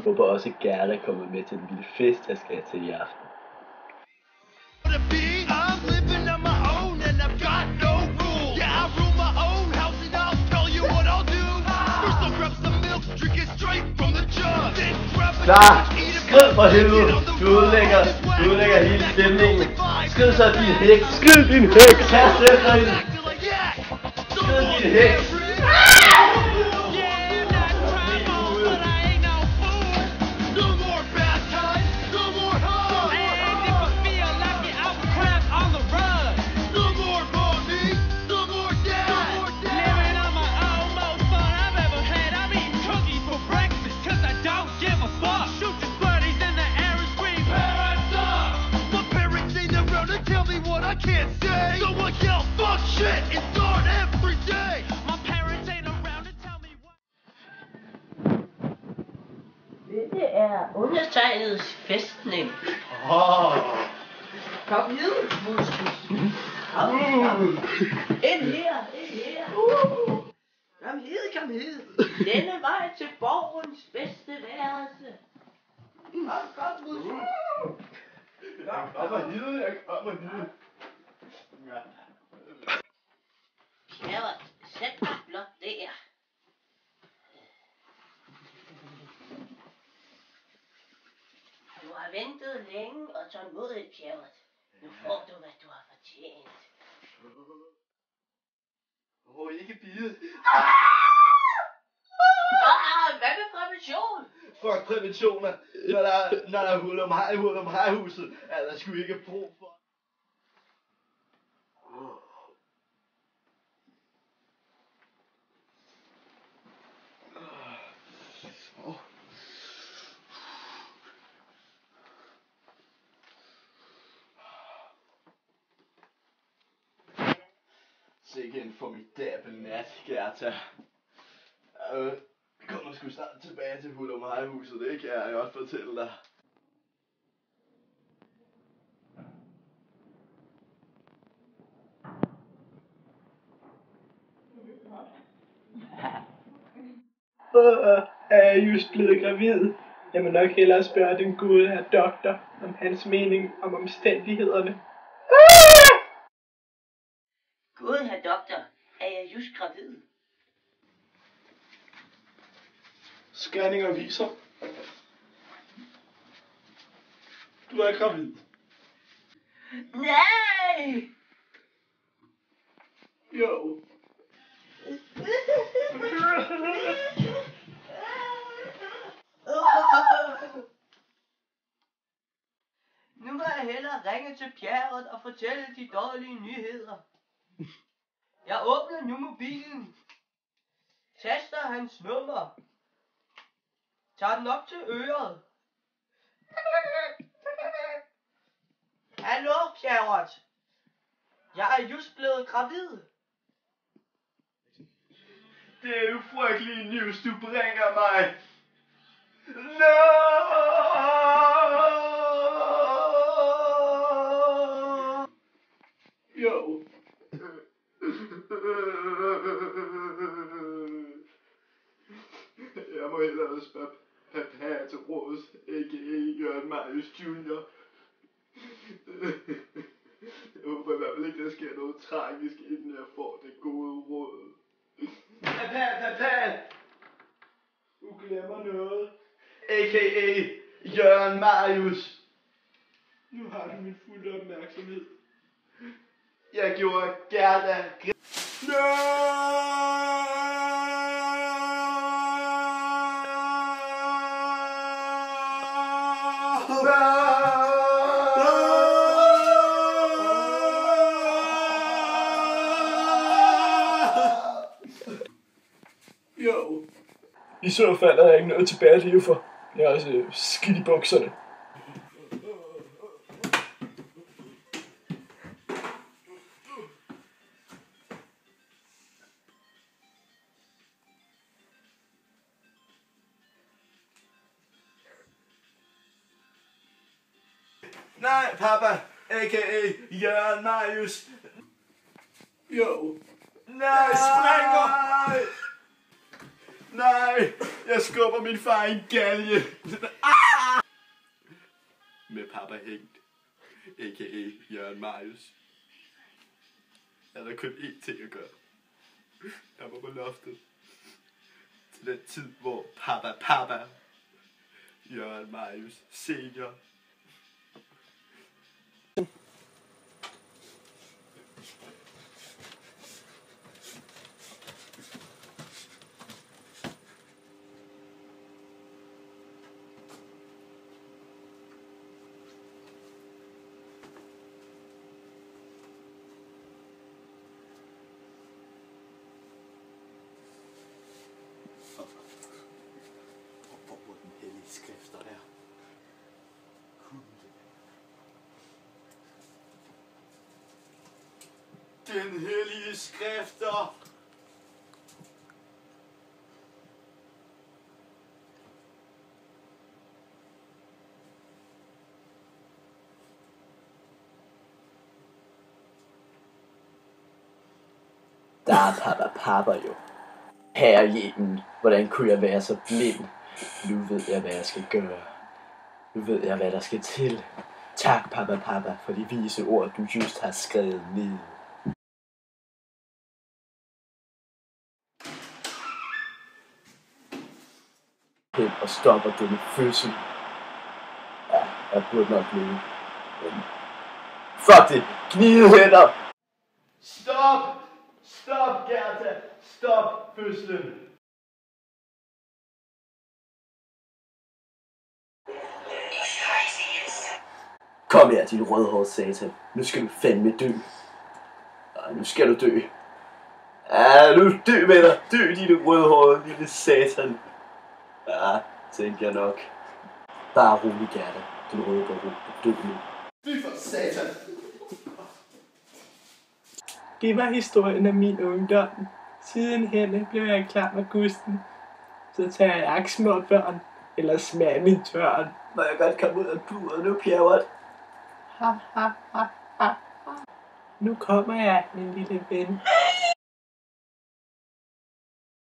Håber også, at Gerda kommer med til den lille fest, jeg skal til i aften. Klar! Skrid for helvede! Du ødelægger hele stemningen. Skrid så din heks! Skrid din heks! Kast efter hende! Skrid din heks! Det er undertegnets fæstning. Kom ned, Muskus. Kom. Ind her. Kom hed. Denne vej til borgens bedste værelse. Kom, Muskus. Jeg kommer ned. Pjerrot, sæt dig blot der. Du har ventet længe og tålmodigt, Pjerrot. Nu får du, hvad du har fortjent. Ikke bide. Hvad med prævention? Fuck præventioner. Når der er hul om hejhuset, er der sgu ikke brug for. Sikke en formidabel nat, Gerda. Vi kommer sgu snart tilbage til Hul om Hejhuset, det kan jeg godt fortælle dig. Er jeg just blevet gravid? Jeg må nok hellere spørge den gode herr doktor om hans mening om omstændighederne. Gud, herr doktor, er jeg just gravid? Scanninger viser. Du er gravid. Nej! Jo. Nu må jeg hellere ringe til Pjerrot og fortælle de dårlige nyheder. Jeg åbner nu mobilen. Taster hans nummer. Tager den op til øret. Hallo, Pjerrot. Jeg er just blevet gravid. Det er jo frygtelige news, du bringer mig. No! Jo. Jeg må hellere spørge Papa til råds, a.k.a. Jørgen Marius Jr. Jeg håber i hvert fald ikke, der sker noget tragisk, inden jeg får det gode råd. Papa! Du glemmer noget. A.k.a. Jørgen Marius. Nu har du min fulde opmærksomhed. Jeg gjorde Gerda Jo. I så fald er der ikke noget tilbage at leve for. Jeg er også skidt i bukserne. Nej, papa, a.k.a. Jørgen Marius. Jo. Nej, springer! Nej! Jeg skubber min far i en galge. Med Papa hængt, a.k.a. Jørgen Marius. Er der kun én ting at gøre. Jeg var på loftet. Til den tid, hvor Papa, Jørgen Marius senior. Skrifter der. Den hellige skrifter. Der er Papa jo. Herrejægen, hvordan kunne jeg være så blind? Nu ved jeg, hvad jeg skal gøre. Nu ved jeg, hvad der skal til. Tak, Papa, for de vise ord, du just har skrevet ned. Hen og stopper denne fødsel. Ja, jeg burde nok leve. Men fuck det! Gnide hænder! Stop! Stop, Gerda! Stop fødslen! Kom her, din rødhårede satan. Nu skal du fandme dø. Ej, nu skal du dø. Ja, nu dø med dig. Dø, din rødhårede lille satan. Ja, tænker jeg nok. Bare rolig, Gerda. Din røde går rundt og dø nu. Fy for satan! Det var historien af min ungdom. Sidenhen blev jeg klar med gusten. Så tager jeg små børn, eller smager min tørn. Må jeg godt komme ud af buret nu, Pjerrot? Ha. Nu kommer jeg, min lille ven.